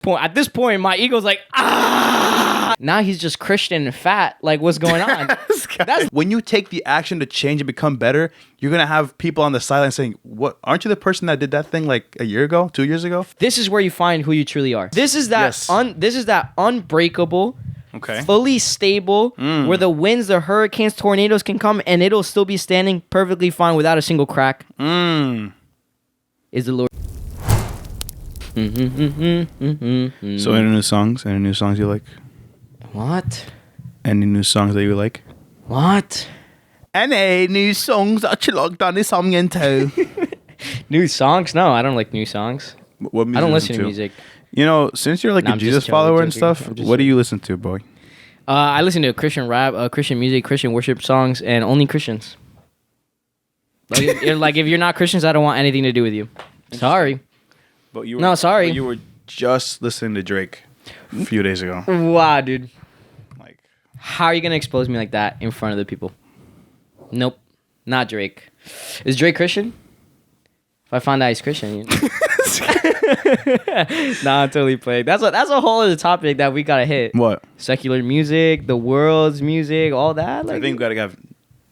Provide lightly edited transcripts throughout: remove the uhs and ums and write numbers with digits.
At this point, my ego's like, ah. Now he's just Christian and fat. Like, what's going on? That's when you take the action to change and become better, you're gonna have people on the sideline saying, "What? Aren't you the person that did that thing like a year ago, 2 years ago?" This is where you find who you truly are. This is that. Yes. This is that unbreakable. Okay. Fully stable, where the winds, the hurricanes, tornadoes can come, and it'll still be standing perfectly fine without a single crack. Is the Lord. So any new songs? Any new songs you like? What? Any new songs that you like? What? Any new songs that you like, Danny Something too? New songs? No, I don't like new songs. What music I don't listen to music. You know, since you're like a Jesus follower and stuff, what do you listen to, boy? I listen to Christian rap, Christian music, Christian worship songs, and only Christians. Like if you're not Christians, I don't want anything to do with you. Sorry. But you were, sorry. But you were just listening to Drake a few days ago. Wow, dude. Like, how are you gonna expose me like that in front of the people? Nope, not Drake. Is Drake Christian? If I find out he's Christian, you know. Nah, I'm totally playing. That's a whole other topic that we gotta hit. What? Secular music, the world's music, all that. Like, I think we gotta have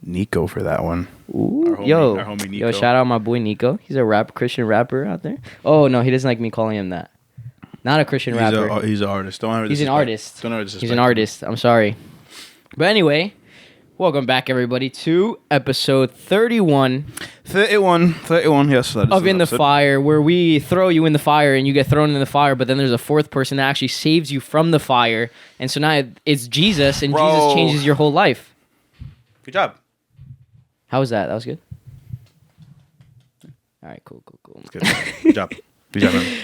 Nico for that one. Ooh, our homie Nico. Yo, shout out my boy Nico. He's a Christian rapper out there. Oh no, he doesn't like me calling him that. Not a Christian rapper. He's an artist. He's an artist. He's an artist. I'm sorry. But anyway, welcome back everybody to episode 31. 31, yes. That is of In the Fire, where we throw you in the fire and you get thrown in the fire, but then there's a fourth person that actually saves you from the fire. And so now it's Jesus, and Jesus changes your whole life. Good job. How was that? That was good? All right, cool. Good. Good job. Good job, man.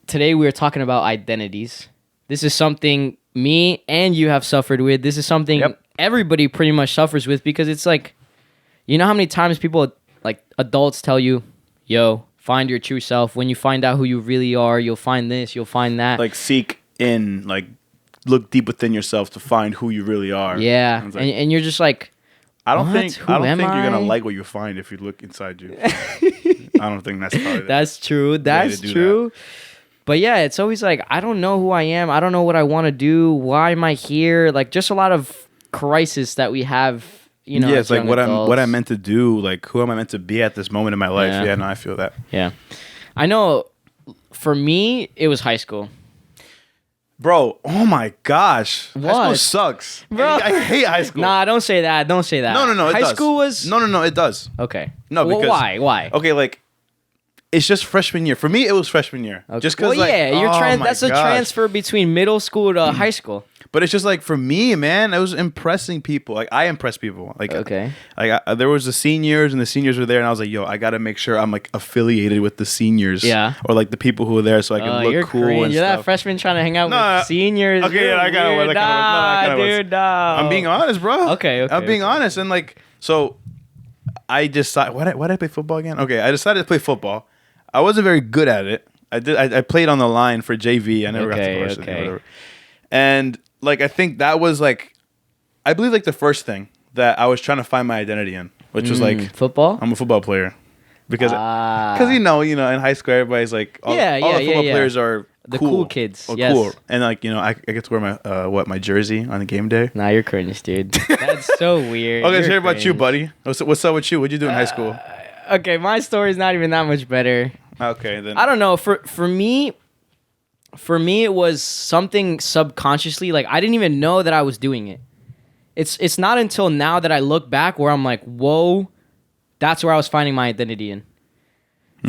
Today we are talking about identities. This is something me and you have suffered with. This is something everybody pretty much suffers with, because it's like, you know how many times people, like adults, tell you, yo, find your true self. When you find out who you really are, you'll find this, you'll find that. Like seek in, like look deep within yourself to find who you really are. Yeah, like, and you're just like, I don't think you're gonna like what you find if you look inside you. I don't think that's probably that's true. That's true. But yeah, it's always like, I don't know who I am. I don't know what I want to do. Why am I here? Like, just a lot of crisis that we have. You know, yeah, it's like what I'm meant to do. Like, who am I meant to be at this moment in my life? Yeah, no, I feel that. Yeah, I know. For me, it was high school. Bro, oh my gosh. What? High school sucks. Bro. I hate high school. Nah, don't say that. Don't say that. No, high school was... No, it does. Okay. No, because... Why? Okay, like, it's just freshman year. For me, it was freshman year. Okay. Just because, that's a transfer between middle school to high school. But it's just like, for me, man, it was impressing people. Like, I impress people. Like, okay. Like, there was the seniors, and the seniors were there, and I was like, yo, I got to make sure I'm, like, affiliated with the seniors. Yeah. Or, like, the people who were there so I can look cool cringe. and You're stuff. that freshman trying to hang out with seniors. Okay, yeah, I got dude, no. I'm being honest, bro. Okay. I'm being honest. And, like, so I decided, why did I play football again? Okay, I decided to play football. I wasn't very good at it. I played on the line for JV. I never got to varsity or whatever. And... like, I think that was, like, I believe, like, the first thing that I was trying to find my identity in, which was, like... football? I'm a football player. Because, you know, in high school, everybody's, like... All the football players are the cool. Cool kids, yes. Cool. And, like, you know, I get to wear my jersey on the game day. Nah, you're cringe, dude. That's so weird. Okay, let's hear about you, buddy. What's up with you? What'd you do in high school? Okay, my story's not even that much better. Okay, then... I don't know. For me... For me, it was something subconsciously. Like, I didn't even know that I was doing it. It's not until now that I look back where I'm like, whoa, that's where I was finding my identity in.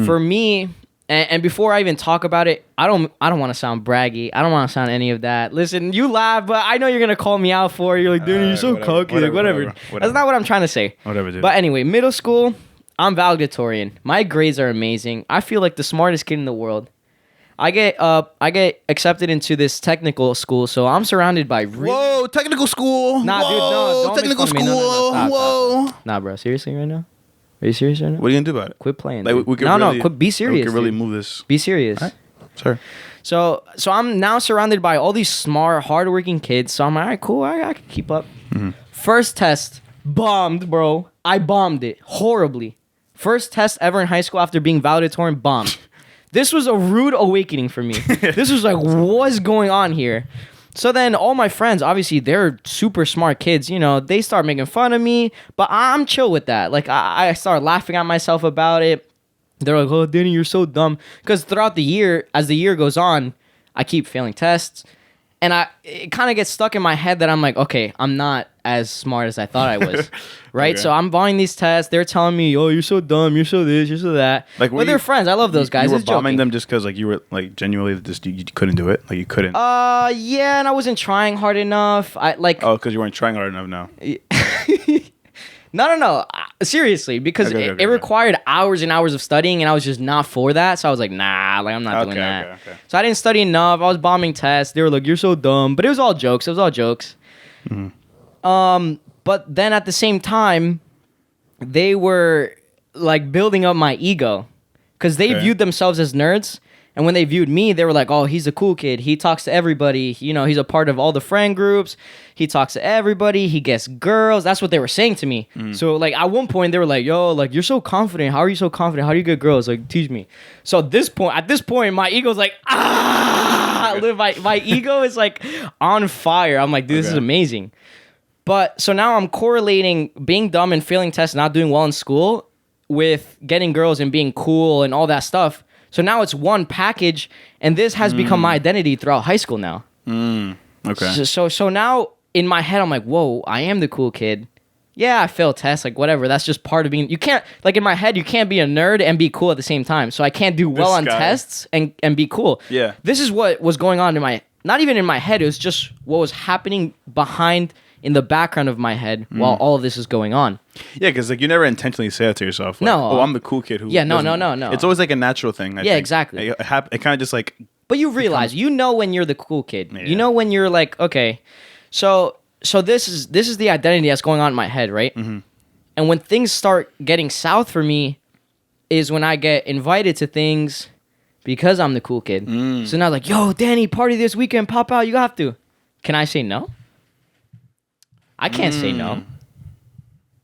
For me, and before I even talk about it, I don't want to sound braggy. I don't want to sound any of that. Listen, you laugh, but I know you're gonna call me out for it. You're like, dude, you're so cocky. Whatever. That's not what I'm trying to say. Whatever, dude. But anyway, middle school, I'm valedictorian. My grades are amazing. I feel like the smartest kid in the world. I get accepted into this technical school, so I'm surrounded by... Whoa, technical school! Nah, dude, no, don't technical school! No, stop, whoa! Stop. Nah, bro, seriously right now? Are you serious right now? What are you gonna do about it? Quit playing. Like, we quit. Be serious. We can really move this. Be serious. All right. Sure. So I'm now surrounded by all these smart, hardworking kids. So I'm like, all right, cool. I can keep up. Mm-hmm. First test, bombed, bro. I bombed it horribly. First test ever in high school after being valedictorian, bombed. this was a rude awakening for me. This was like, what's going on here? So then all my friends, obviously, they're super smart kids. You know, they start making fun of me, but I'm chill with that. Like, I start laughing at myself about it. They're like, oh, Danny, you're so dumb. Because throughout the year, as the year goes on, I keep failing tests. And it kind of gets stuck in my head that I'm like, okay, I'm not as smart as I thought I was, right? Okay. So I'm buying these tests. They're telling me, oh, you're so dumb. You're so this. You're so that. Like, but they're friends. I love those guys. You were bombing them just because, like, you were like genuinely just you couldn't do it. Like, you couldn't. Yeah, and I wasn't trying hard enough. Oh, because you weren't trying hard enough. No. No. Seriously, because it required hours and hours of studying, and I was just not for that. So I was like, nah, like I'm not doing that. Okay. So I didn't study enough. I was bombing tests. They were like, you're so dumb. But it was all jokes. Mm-hmm. But then at the same time, they were like building up my ego because they viewed themselves as nerds. And when they viewed me, they were like, oh, he's a cool kid. He talks to everybody. You know, he's a part of all the friend groups. He talks to everybody. He gets girls. That's what they were saying to me. Mm. So, like, at one point, they were like, yo, like, you're so confident. How are you so confident? How do you get girls? Like, teach me. So at this point, my ego's like, my ego is, like, on fire. I'm like, dude, this is amazing. But so now I'm correlating being dumb and failing tests, not doing well in school with getting girls and being cool and all that stuff. So now it's one package, and this has become my identity throughout high school now. Okay. So now in my head, I'm like, whoa, I am the cool kid. Yeah, I failed tests, like whatever. That's just part of being. You can't, like in my head, you can't be a nerd and be cool at the same time. So I can't do well on tests and be cool. Yeah. This is what was going on in not even in my head. It was just what was happening behind in the background of my head while all of this is going on. Yeah, because like you never intentionally say that to yourself. Like, no. Oh, I'm the cool kid who. Yeah, no. It's always like a natural thing. I think. Exactly. It kind of just like. But you realize, you know when you're the cool kid. Yeah. You know when you're like, okay, so this is the identity that's going on in my head, right? Mm-hmm. And when things start getting south for me, is when I get invited to things because I'm the cool kid. So now like, yo, Danny, party this weekend, pop out, you have to. Can I say no? I can't say no.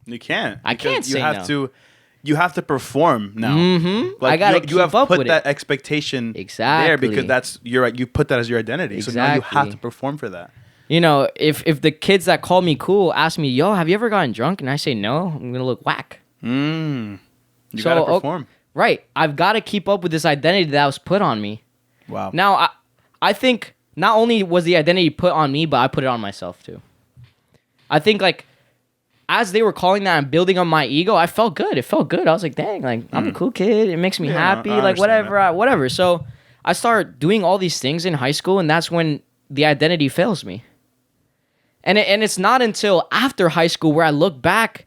You can't. I can't say no. You have to perform now. Mm-hmm. Like, I gotta you have up put with that it. Expectation exactly there because you put that as your identity. Exactly. So now you have to perform for that. You know, if the kids that call me cool ask me, yo, have you ever gotten drunk? And I say no, I'm gonna look whack. You gotta perform. Right. I've got to keep up with this identity that was put on me. Wow. Now I think not only was the identity put on me, but I put it on myself too. I think like as they were calling that and building on my ego, I felt good. It felt good. I was like, dang, like I'm a cool kid. It makes me happy. Like whatever. So I started doing all these things in high school, and that's when the identity fails me. And it's not until after high school where I look back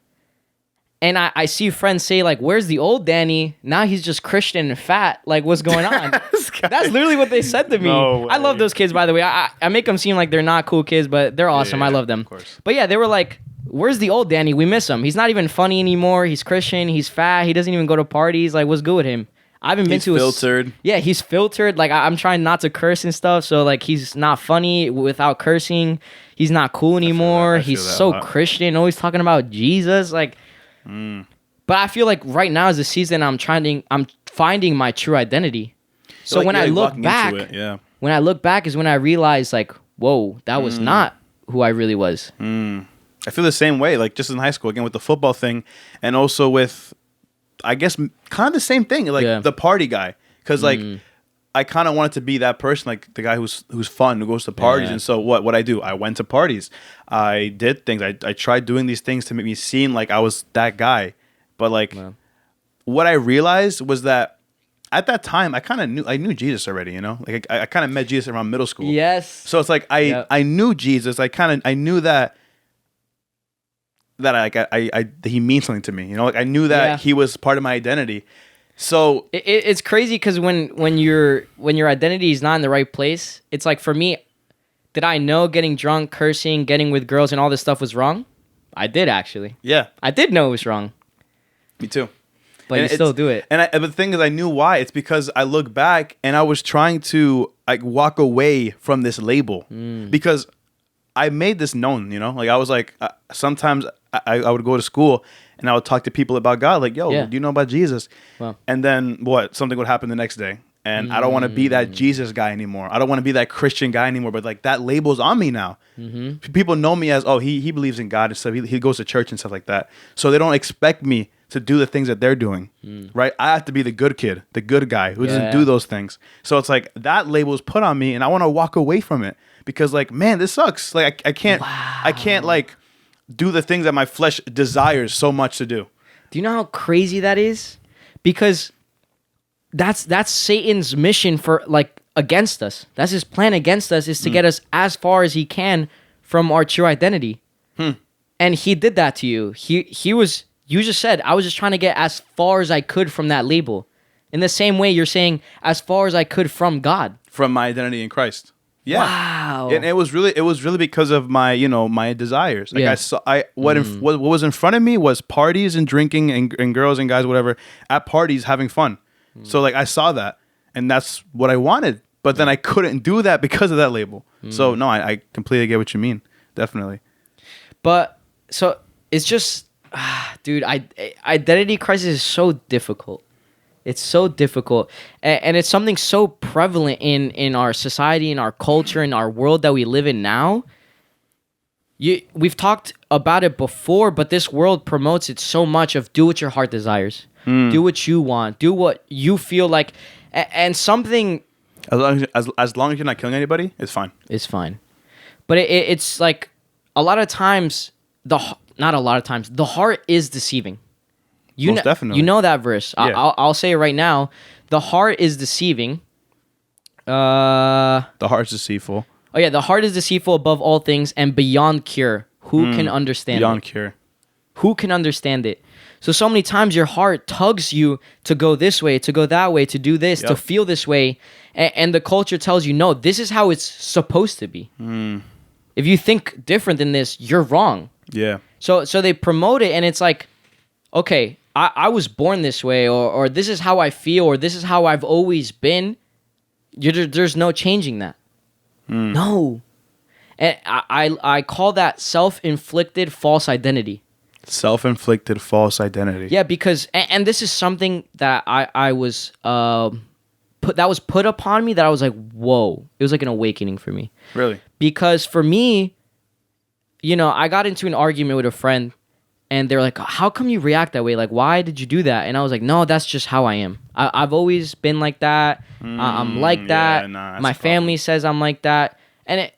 and I see friends say like, where's the old Danny? Now he's just Christian and fat. Like, what's going on? That's literally what they said to me. No, I love those kids, by the way. I make them seem like they're not cool kids, but they're awesome. I love them. Of course. But yeah, they were like, where's the old Danny? We miss him. He's not even funny anymore. He's Christian. He's fat. He doesn't even go to parties. Like, what's good with him? I haven't been to his... filtered. Yeah, he's filtered. Like, I'm trying not to curse and stuff. So, like, he's not funny without cursing. He's not cool anymore. He's so Christian. Always talking about Jesus. Like... But I feel like right now is the season I'm finding my true identity. So like, when I look back, when I look back is when I realize like, whoa, that was not who I really was. I feel the same way, like just in high school, again with the football thing, and also with, I guess, kind of the same thing, like the party guy, because like I kind of wanted to be that person, like the guy who's fun, who goes to parties. And so what I do, I went to parties, I did things, I tried doing these things to make me seem like I was that guy. But like what I realized was that at that time I knew Jesus already, you know, like I kind of met Jesus around middle school. Yes. So it's like I knew Jesus. I knew that he means something to me, you know, like I knew that he was part of my identity. So it's crazy because when your identity is not in the right place, it's like for me, did I know getting drunk, cursing, getting with girls, and all this stuff was wrong? I did actually. Yeah, I did know it was wrong. Me too. But you still do it. And the thing is, I knew why. It's because I look back and I was trying to like walk away from this label because I made this known. You know, like I was like sometimes I would go to school and I would talk to people about God, like, yo, do you know about Jesus? Wow. And then something would happen the next day. And I don't want to be that Jesus guy anymore. I don't want to be that Christian guy anymore. But like that label's on me now. People know me as, oh, he believes in God and stuff. He goes to church and stuff like that. So they don't expect me to do the things that they're doing, right? I have to be the good kid, the good guy who doesn't do those things. So it's like that label is put on me, and I want to walk away from it because, like, man, this sucks. Like, I can't like do the things that my flesh desires so much to do. Do you know how crazy that is? Because that's Satan's mission for like against us. That's his plan against us, is to get us as far as he can from our true identity. And he did that to you. He was. You just said, I was just trying to get as far as I could from that label. In the same way, you're saying, as far as I could from God. From my identity in Christ. Yeah. Wow. And it was really because of my, my desires. Like what was in front of me was parties and drinking and girls and guys, whatever, at parties having fun. So like I saw that, and that's what I wanted. But then I couldn't do that because of that label. So no, I completely get what you mean. Definitely. But so it's just... dude, identity crisis is so difficult. It's so difficult, and it's something so prevalent in our society, in our culture, in our world that we live in now. We've talked about it before, but this world promotes it so much of do what your heart desires, do what you want, do what you feel like, and something. As long as you're not killing anybody, it's fine. It's fine, but it's like a lot of times not a lot of times. The heart is deceiving. Most definitely. You know that verse. Yeah. I'll say it right now. The heart is deceiving. The heart's deceitful. Oh yeah, the heart is deceitful above all things and beyond cure. Who can understand beyond it? Cure. Who can understand it? So many times your heart tugs you to go this way, to go that way, to do this, to feel this way. And the culture tells you, no, this is how it's supposed to be. If you think different than this, you're wrong. Yeah. So they promote it, and it's like, okay, I was born this way, or this is how I feel, or this is how I've always been. There's no changing that. No. And I call that self-inflicted false identity. Self-inflicted false identity. Yeah, because, and this is something that I was, that was put upon me that I was like, whoa. It was like an awakening for me. Really? Because for me, I got into an argument with a friend, and they're like, how come you react that way? Like, why did you do that? And I was like, no, that's just how I am. I've always been like that. I'm like that. Yeah, nah, my family says I'm like that. And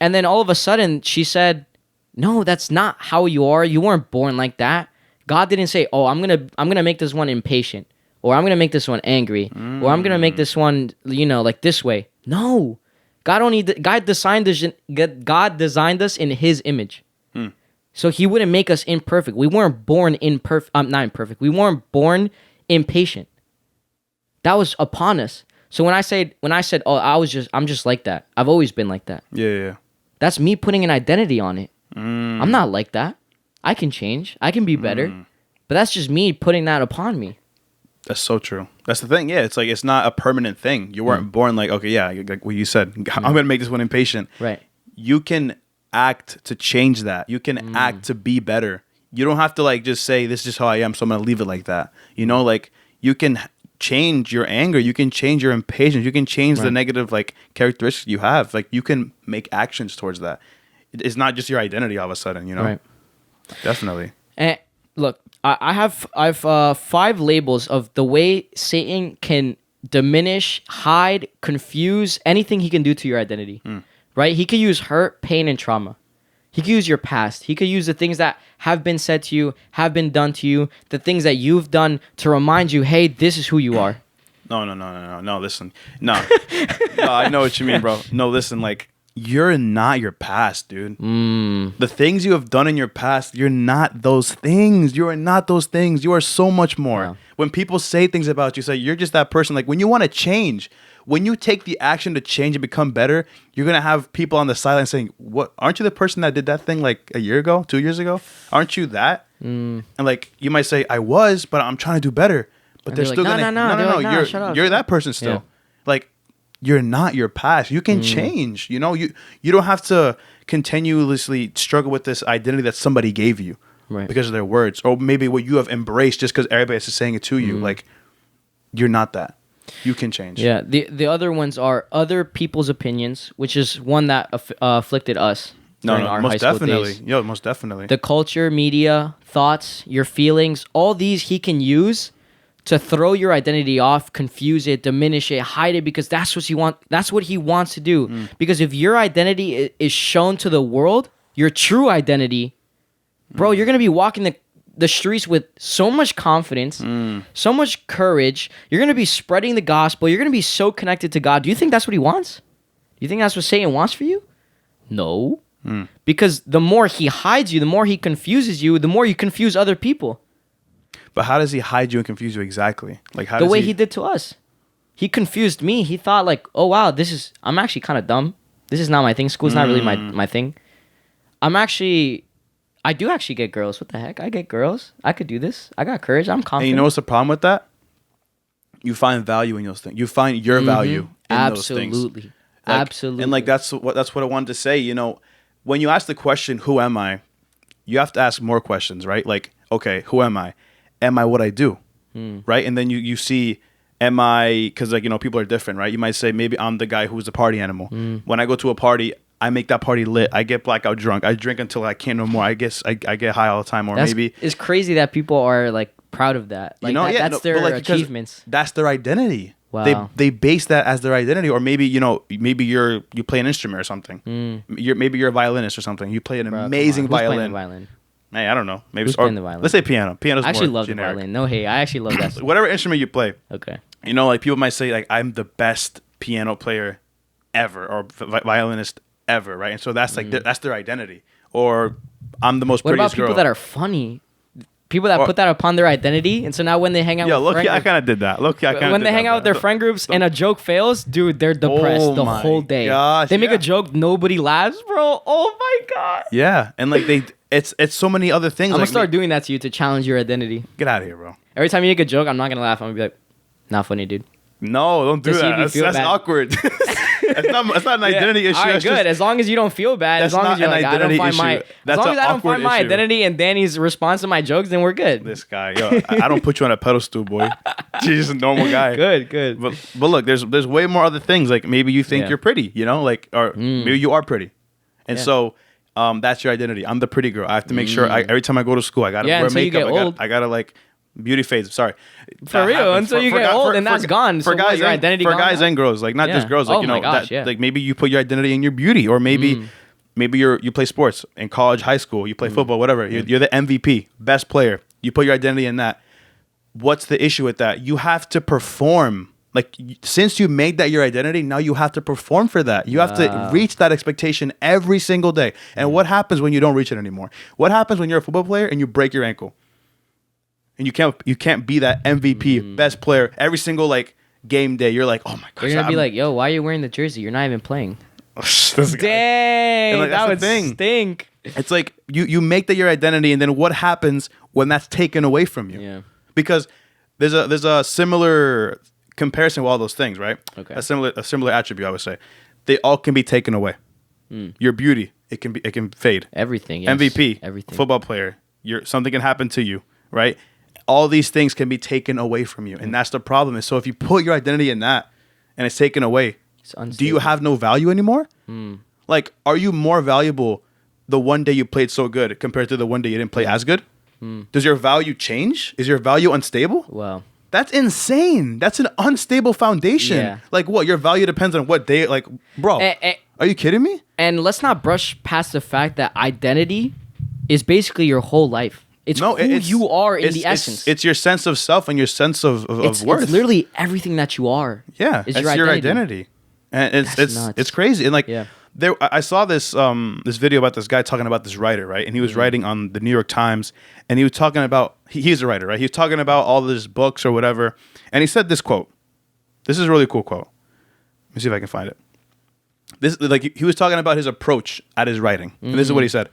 then all of a sudden, she said, no, that's not how you are. You weren't born like that. God didn't say, oh, I'm gonna make this one impatient, or I'm gonna make this one angry, or I'm gonna make this one, like this way. No. God designed us in His image. So He wouldn't make us imperfect. We weren't born not imperfect. We weren't born impatient. That was upon us. So when I said, oh, I'm just like that. I've always been like that. Yeah. That's me putting an identity on it. I'm not like that. I can change. I can be better. But that's just me putting that upon me. That's so true. That's the thing. Yeah, it's like it's not a permanent thing. You weren't born like, okay, yeah, like what you said. I'm going to make this one impatient. Right. You can act to change that. You can act to be better. You don't have to like just say this is just how I am, so I'm going to leave it like that. Like you can change your anger. You can change your impatience. You can change the negative like characteristics you have. Like you can make actions towards that. It's not just your identity all of a sudden. Right. Definitely. And look, I've 5 labels of the way Satan can diminish, hide, confuse anything he can do to your identity. Right? He could use hurt, pain, and trauma. He could use your past. He could use the things that have been said to you, have been done to you, the things that you've done to remind you, hey, this is who you are. No, listen. No, I know what you mean, bro. No, listen, like, you're not your past, dude. The things you have done in your past, you're not those things. You are not those things. You are so much more. Yeah. When people say things about you, say you're just that person. Like when you want to change, when you take the action to change and become better, you're going to have people on the sideline saying, "What? Aren't you the person that did that thing like a year ago, 2 years ago? Aren't you that?" And like you might say, "I was, but I'm trying to do better." But they're still going to no. You're that person still. Yeah. Like you're not your past. You can change. You don't have to continuously struggle with this identity that somebody gave you because of their words, or maybe what you have embraced just because everybody else is saying it to you. Like you're not that. you can change. Yeah. The other ones are other people's opinions, which is one that afflicted us during our high school days. Yo, most definitely. The culture, media, thoughts, your feelings, all these he can use to throw your identity off, confuse it, diminish it, hide it, because that's what he wants to do. Because if your identity is shown to the world, your true identity, bro, you're gonna be walking the streets with so much confidence, so much courage. You're gonna be spreading the gospel. You're gonna be so connected to God. Do you think that's what he wants? Do you think that's what Satan wants for you? No. Because the more he hides you, the more he confuses you, the more you confuse other people. But how does he hide you and confuse you exactly? Like how the way he did to us. He confused me. He thought like, oh wow, I'm actually kind of dumb. This is not my thing. School's not really my thing. I do actually get girls. What the heck? I get girls. I could do this. I got courage. I'm confident. And you know what's the problem with that? You find value in those things. You find your value in those things. Absolutely. Like, Absolutely. And like that's what I wanted to say. You know, when you ask the question, "Who am I?" you have to ask more questions, right? Like, okay, who am I? Am I what I do? Right? And then you see, am I? Because like people are different, right? You might say maybe I'm the guy who's a party animal. When I go to a party, I make that party lit. I get blackout drunk. I drink until I can't no more. I guess I get high all the time. Or maybe it's crazy that people are like proud of that. Like that's their achievements. That's their identity. Wow. They base that as their identity. Or maybe you play an instrument or something. Maybe you're a violinist or something. You play an amazing violin. Playing the violin? Hey, I don't know. Maybe Who's playing the violin? Let's say piano. Piano's I actually more love generic. the violin. No hate. I actually love that stuff. Whatever instrument you play. Okay. Like people might say like I'm the best piano player ever or violinist ever, right? And so that's like that's their identity. Or I'm the most What prettiest about people girl. that are funny? People that put that upon their identity, and so now when they hang out with I kind of did that. When they hang out with their friend groups and a joke fails, dude, they're depressed the whole day. Gosh, they make a joke, nobody laughs, bro. Oh my god. Yeah, and like it's so many other things. I'm gonna start doing that to you to challenge your identity. Get out of here, bro. Every time you make a joke, I'm not gonna laugh. I'm gonna be like, not funny, dude. No, don't do that. That's awkward. It's not an identity issue. All right, good. As long as you don't feel bad. As long as you're like, I don't find my. As long as I don't find my identity and Danny's response to my jokes, then we're good. This guy, I don't put you on a pedestal, boy. You're just a normal guy. Good. But look, there's way more other things. Like maybe you think you're pretty, like, or maybe you are pretty, and so that's your identity. I'm the pretty girl. I have to make sure every time I go to school, I gotta wear makeup. I gotta like. Beauty phase. Sorry, for real. Until you get old, and that's gone. For guys, your identity for guys and girls, like not just girls. Like like maybe you put your identity in your beauty, or maybe you play sports in college, high school. You play football, whatever. You're the MVP, best player. You put your identity in that. What's the issue with that? You have to perform. Like since you made that your identity, now you have to perform for that. You have to reach that expectation every single day. And what happens when you don't reach it anymore? What happens when you're a football player and you break your ankle? And you can't be that MVP, best player every single like game day. You're like, oh my gosh. You're gonna be like, yo, why are you wearing the jersey? You're not even playing. Dang, like, that would stink. It's like you make that your identity, and then what happens when that's taken away from you? Yeah. Because there's a similar comparison with all those things, right? Okay. A similar attribute, I would say. They all can be taken away. Your beauty, it can fade. Everything. Yes. MVP, everything. Football player, something can happen to you, right? All these things can be taken away from you. And that's the problem. And so if you put your identity in that and it's taken away, do you have no value anymore? Like, are you more valuable the one day you played so good compared to the one day you didn't play as good? Does your value change? Is your value unstable? Wow. That's insane. That's an unstable foundation. Yeah. Like what? Your value depends on what day. Like, bro, are you kidding me? And let's not brush past the fact that identity is basically your whole life. It's who you are in the essence. It's your sense of self and your sense of worth. It's literally everything that you are. Yeah, it's your identity. And it's crazy. And like I saw this video about this guy talking about this writer, right? And he was writing on the New York Times, and he was talking about he's a writer, right? He was talking about all these books or whatever, and he said this quote. This is a really cool quote. Let me see if I can find it. This he was talking about his approach at his writing, and this is what he said.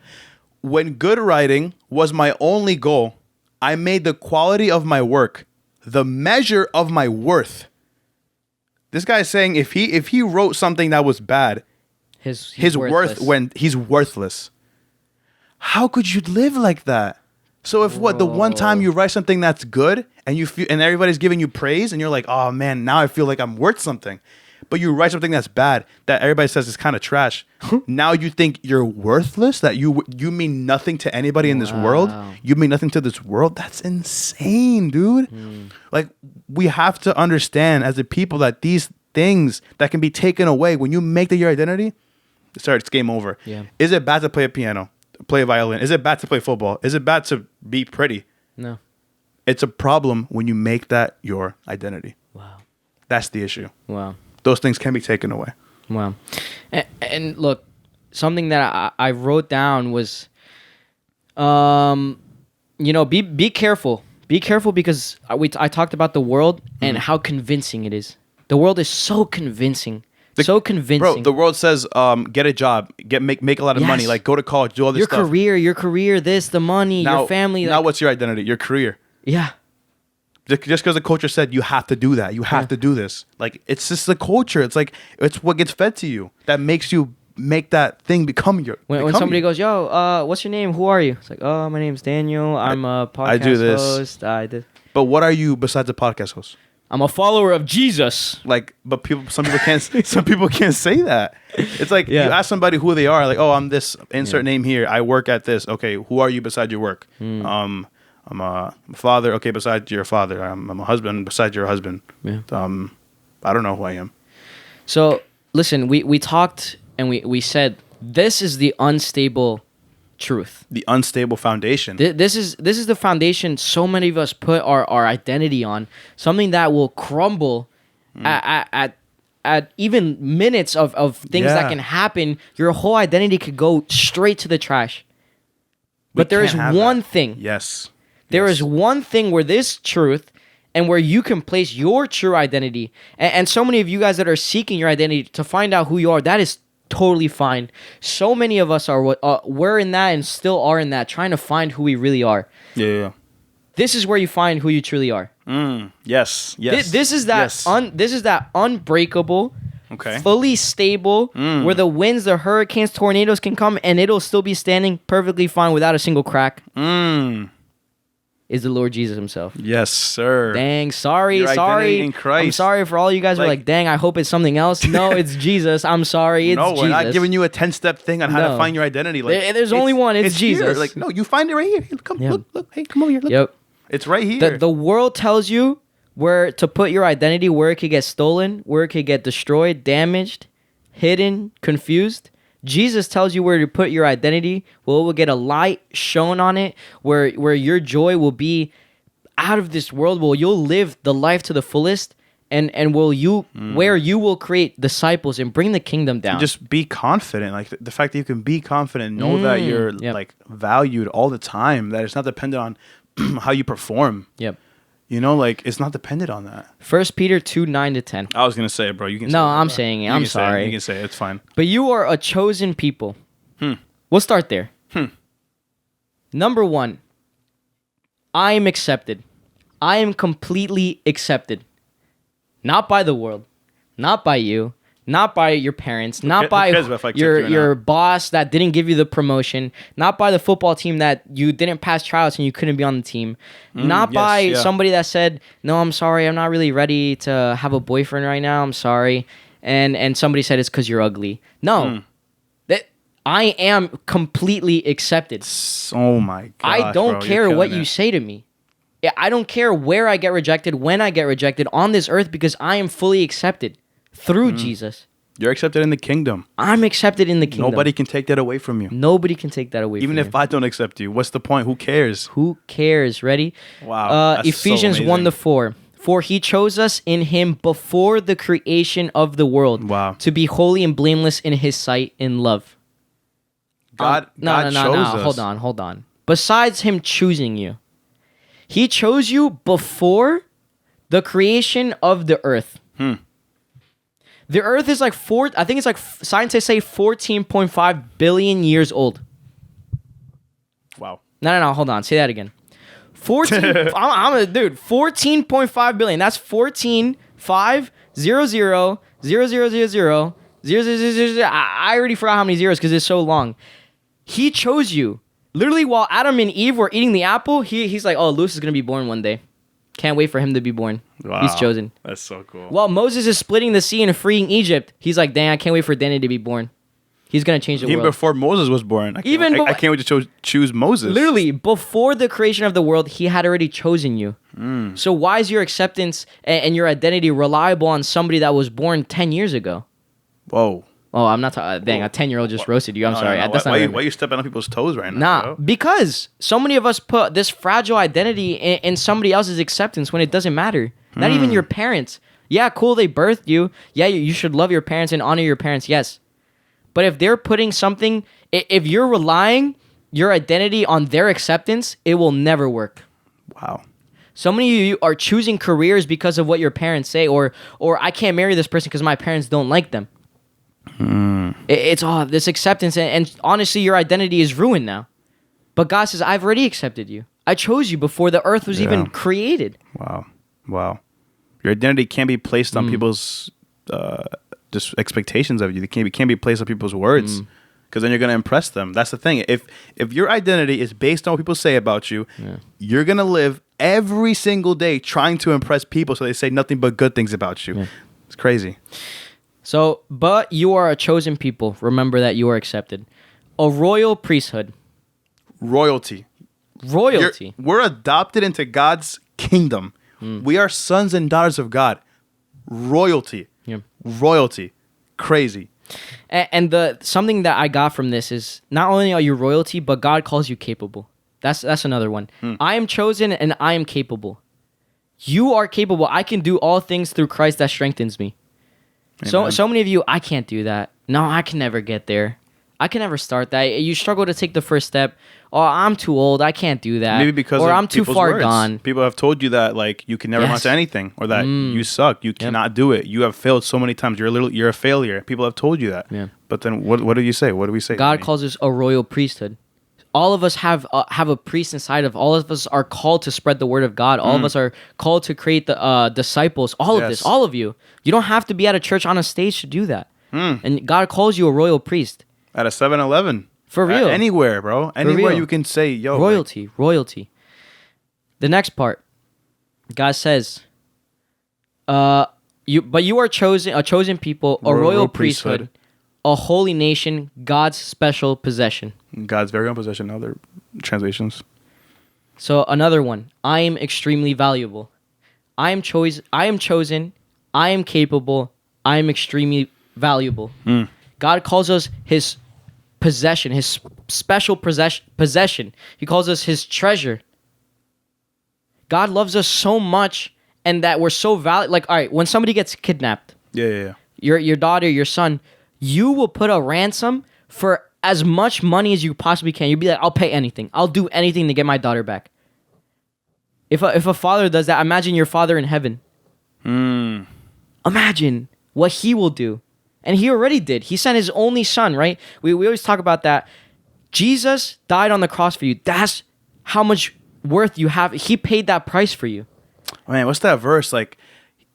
When good writing was my only goal, I made the quality of my work the measure of my worth. This guy is saying if he wrote something that was bad, his worth when he's worthless. How could you live like that? So if the one time you write something that's good and you feel, and everybody's giving you praise and you're like, oh man, now I feel like I'm worth something. But you write something that's bad that everybody says is kind of trash. Now you think you're worthless, that you mean nothing to anybody in this world. You mean nothing to this world. That's insane, dude. Like, we have to understand as a people that these things that can be taken away, when you make that your identity, it's game over. Yeah. Is it bad to play a piano, play a violin? Is it bad to play football? Is it bad to be pretty? No. It's a problem when you make that your identity. Wow. That's the issue. Wow. Those things can be taken away. Wow. And look, something that I wrote down was, be careful. Be careful because I talked about the world and how convincing it is. The world is so convincing. So convincing. Bro, the world says, get a job, make a lot of money, like go to college, do all this stuff. Your career, this, the money, your family. Now what's your identity? Your career. Yeah. Just because the culture said you have to do that, you have to do this. Like, it's just the culture. It's like, it's what gets fed to you that makes you make that thing become your. When somebody goes, yo, what's your name? Who are you? It's like, oh, my name's Daniel. I'm a podcast host. But what are you besides a podcast host? I'm a follower of Jesus. Like, but some people can't say that. It's like, you ask somebody who they are, like, oh, I'm this insert name here. I work at this. Okay, who are you besides your work? I'm a father. Okay, besides your father. I'm a husband besides your husband. Yeah. I don't know who I am. So listen, we talked and we said this is the unstable truth. The unstable foundation. This is the foundation so many of us put our identity on. Something that will crumble at even minutes of things that can happen. Your whole identity could go straight to the trash. But there is one thing. Yes. There is one thing where this truth and where you can place your true identity. And so many of you guys that are seeking your identity to find out who you are, that is totally fine. So many of us we're in that and still are in that, trying to find who we really are. Yeah. This is where you find who you truly are. Yes. This is that this is that unbreakable, fully stable, where the winds, the hurricanes, tornadoes can come and it'll still be standing perfectly fine without a single crack. Is the Lord Jesus himself. Yes, sir. Dang, sorry. In Christ. I'm sorry for all you guys who are like, dang, I hope it's something else. No, it's Jesus. I'm sorry, it's Jesus. No, we're not giving you a 10-step thing on how to find your identity. Like, there's only one, it's Jesus. Here. Like, no, you find it right here. Come, look. Hey, come over here. Look. Yep. It's right here. The world tells you where to put your identity, where it could get stolen, where it could get destroyed, damaged, hidden, confused. Jesus tells you where to put your identity, where it will get a light shown on it, where your joy will be out of this world, where you'll live the life to the fullest, and where you will create disciples and bring the kingdom down. Just be confident. Like the fact that you can be confident, know that you're like valued all the time, that it's not dependent on how you perform. Yep. You know, like, it's not dependent on that. 1 Peter 2, 9-10. I was going to say it, bro. You can say No, it, I'm saying it. I'm sorry. You can say it. It's fine. But you are a chosen people. We'll start there. Number 1, I am accepted. I am completely accepted. Not by the world. Not by you. Not by your parents, not by your boss that didn't give you the promotion, not by the football team that you didn't pass tryouts and you couldn't be on the team, not by somebody that said, no, I'm sorry, I'm not really ready to have a boyfriend right now, I'm sorry, and somebody said it's because you're ugly. No, that I am completely accepted. Oh my God! I don't care what you say to me. I don't care where I get rejected, when I get rejected on this earth, because I am fully accepted. Through Jesus. You're accepted in the kingdom. I'm accepted in the kingdom. Nobody can take that away from you. Nobody can take that away from you. Even if I don't accept you, what's the point? Who cares? Who cares? Ready? Wow. Ephesians so 1:4. For he chose us in him before the creation of the world. Wow. To be holy and blameless in his sight in love. God chose us. Hold on. Besides him choosing you, he chose you before the creation of the earth. The earth is like scientists say 14.5 billion years old. Wow. No, hold on. Say that again. 14.5 billion. That's 14,500,000,000. I already forgot how many zeros because it's so long. He chose you Literally, while Adam and Eve were eating the apple, he's like, oh, Luce is going to be born one day. Can't wait for him to be born. Wow. He's chosen. That's so cool. While Moses is splitting the sea and freeing Egypt, he's like, dang, I can't wait for Danny to be born. He's going to change the world. Even before Moses was born. I can't wait to choose Moses. Literally, before the creation of the world, he had already chosen you. So why is your acceptance and your identity reliable on somebody that was born 10 years ago? Whoa. Oh, I'm not talking. Dang, a 10-year-old just roasted you. I'm sorry. No. That's why are you stepping on people's toes right now? Nah, bro? because so many of us put this fragile identity in somebody else's acceptance when it doesn't matter. Not even your parents. Yeah, cool, they birthed you. Yeah, you should love your parents and honor your parents, yes. But if they're putting something, if you're relying your identity on their acceptance, it will never work. Wow. So many of you are choosing careers because of what your parents say, or I can't marry this person because my parents don't like them. It's all this acceptance, and honestly, your identity is ruined now. But God says, I've already accepted you. I chose you before the earth was even created. Wow. Your identity can't be placed on people's just expectations of you. It can't be placed on people's words, because then you're going to impress them. That's the thing. If your identity is based on what people say about you, you're going to live every single day trying to impress people so they say nothing but good things about you. It's crazy. So, but you are a chosen people. Remember that you are accepted. A royal priesthood. Royalty. We're adopted into God's kingdom. We are sons and daughters of God. Royalty. Royalty. Crazy. And something that I got from this is not only are you royalty, but God calls you capable. That's another one. I am chosen and I am capable. You are capable. I can do all things through Christ that strengthens me. Amen. So many of you, I can't do that. No, I can never get there. I can never start that. You struggle to take the first step. Oh, I'm too old. I can't do that. Maybe because or of I'm too far words. gone. People have told you that like you can never amount to anything, or that you suck. You cannot do it. You have failed so many times. You're a failure. People have told you that. Yeah. But then what do you say? What do we say? God calls us a royal priesthood. All of us have a priest inside of. All of us are called to spread the word of God. All of us are called to create the disciples. All of this, all of you. You don't have to be at a church on a stage to do that. And God calls you a royal priest. At a 7-Eleven. For real. Anywhere, bro. Anywhere you can say, yo. Royalty. The next part. God says, you are chosen, a chosen people, a royal priesthood, a holy nation, God's special possession. God's very own possession, other translations. So another one. I am extremely valuable. I am chosen. I am capable. I am extremely valuable. God calls us his possession, his special possession. He calls us his treasure. God loves us so much, and that we're so valuable. Like, all right, when somebody gets kidnapped, your daughter, your son, you will put a ransom for as much money as you possibly can. You'll be like, I'll pay anything. I'll do anything to get my daughter back. If a father does that, imagine your father in heaven. Imagine what he will do. And he already did. He sent his only son, right? We always talk about that. Jesus died on the cross for you. That's how much worth you have. He paid that price for you. Man, what's that verse? Like,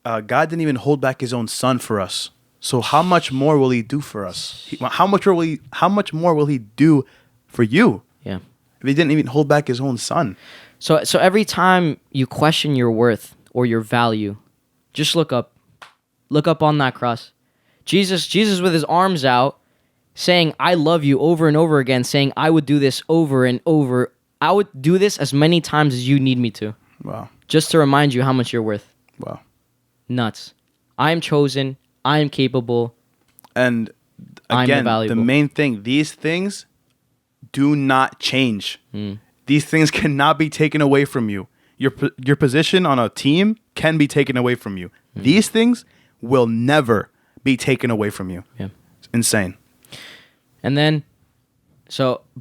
God didn't even hold back his own son for us. So how much more will he do for us? How much more will he do for you? Yeah. If he didn't even hold back his own son. So every time you question your worth or your value, just look up. Look up on that cross. Jesus with his arms out, saying, I love you, over and over again, saying, I would do this over and over. I would do this as many times as you need me to. Wow. Just to remind you how much you're worth. Wow. Nuts. I am chosen. I am capable. And again, the main thing, these things do not change. These things cannot be taken away from you. Your position on a team can be taken away from you. These things will never be taken away from you. Yeah. It's insane. And then,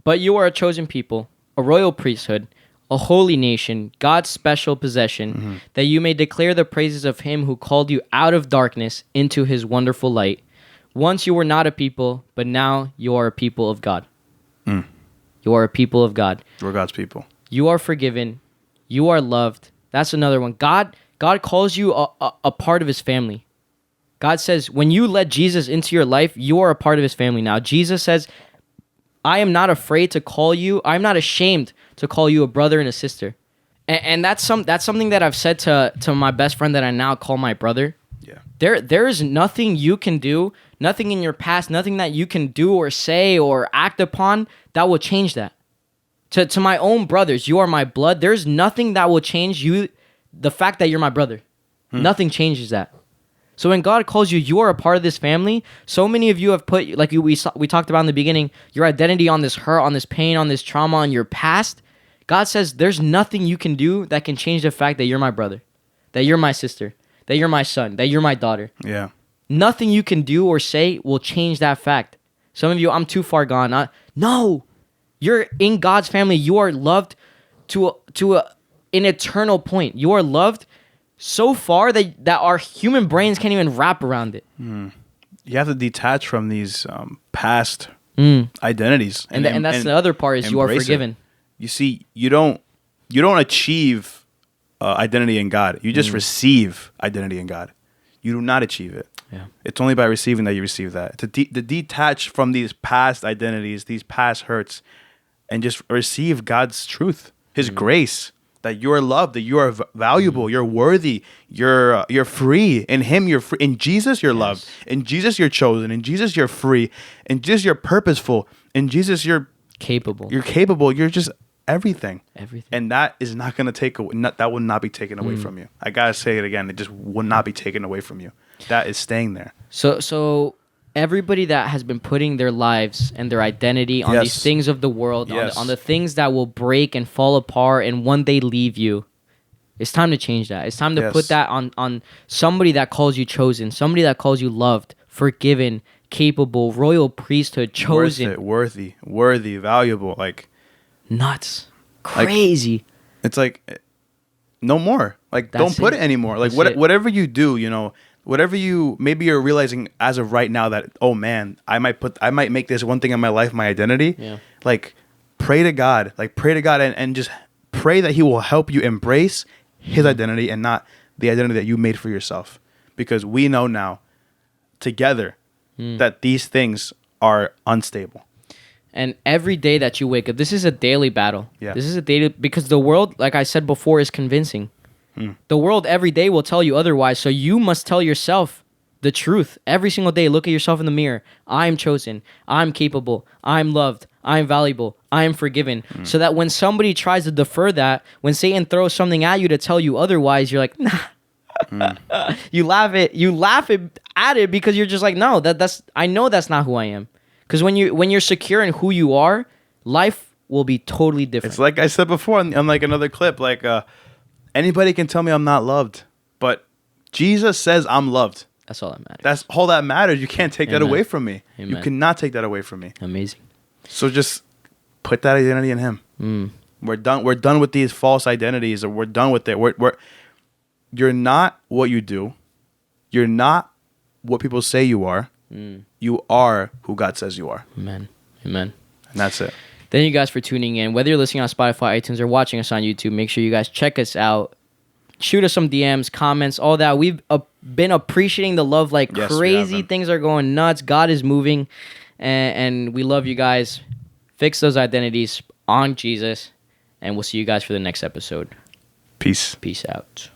but you are a chosen people, a royal priesthood, a holy nation, God's special possession, that you may declare the praises of him who called you out of darkness into his wonderful light. Once you were not a people, but now you are a people of God. You are a people of God. We're God's people. You are forgiven. You are loved. That's another one. God calls you a part of his family. God says, when you let Jesus into your life, you are a part of his family now. Jesus says, I am not afraid to call you. I'm not ashamed to call you a brother and a sister. And that's something that I've said to my best friend that I now call my brother. Yeah. There is nothing you can do, nothing in your past, nothing that you can do or say or act upon that will change that. To my own brothers, you are my blood. There's nothing that will change you, the fact that you're my brother. Nothing changes that. So when God calls you, you are a part of this family. So many of you have put, like we talked about in the beginning, your identity on this hurt, on this pain, on this trauma, on your past. God says there's nothing you can do that can change the fact that you're my brother, that you're my sister, that you're my son, that you're my daughter. Yeah. Nothing you can do or say will change that fact. Some of you, I'm too far gone. No, you're in God's family. You are loved to an eternal point. You are loved so far that our human brains can't even wrap around it. You have to detach from these past identities, and that's the other part is you are forgiven. It. You see, you don't achieve identity in God. You just receive identity in God. You do not achieve it. Yeah. It's only by receiving that you receive that. To detach from these past identities, these past hurts, and just receive God's truth, His grace. That you are loved, that you are valuable, you're worthy, you're free. In Him, you're free. In Jesus, you're loved. In Jesus, you're chosen. In Jesus, you're free. In Jesus, you're purposeful. In Jesus, you're capable. You're capable. You're just everything. Everything. And that is not going to take away. That will not be taken away from you. I gotta say it again. It just will not be taken away from you. That is staying there. So everybody that has been putting their lives and their identity on these things of the world, on the things that will break and fall apart and one day leave you, it's time to change that. It's time to put that on somebody that calls you chosen, somebody that calls you loved, forgiven, capable, royal priesthood, chosen. Worthy, valuable, like nuts, crazy. Like, it's like no more. Like don't put it anymore. Like whatever you do, whatever maybe you're realizing as of right now that, oh man, I might make this one thing in my life my identity. Yeah. Like pray to God and just pray that He will help you embrace His identity and not the identity that you made for yourself. Because we know now together that these things are unstable. And every day that you wake up, this is a daily battle. Yeah. This is a daily, because the world, like I said before, is convincing. The world every day will tell you otherwise, so you must tell yourself the truth. Every single day, look at yourself in the mirror. I'm chosen. I'm capable. I'm loved. I'm valuable. I'm forgiven. So that when somebody tries to defer that, when Satan throws something at you to tell you otherwise, you're like, nah. You laugh at it because you're just like, no, I know that's not who I am. Because when you're secure in who you are, life will be totally different. It's like I said before on like another clip, like anybody can tell me I'm not loved, but Jesus says I'm loved. That's all that matters. That's all that matters. You can't take that away from me. Amen. You cannot take that away from me. Amazing. So just put that identity in Him. We're done. We're done with these false identities, or we're done with it. You're not what you do. You're not what people say you are. You are who God says you are. Amen. And that's it. Thank you guys for tuning in. Whether you're listening on Spotify, iTunes, or watching us on YouTube, make sure you guys check us out. Shoot us some DMs, comments, all that. We've been appreciating the love like crazy. Things are going nuts. God is moving, and we love you guys. Fix those identities on Jesus, and we'll see you guys for the next episode. Peace. Peace out.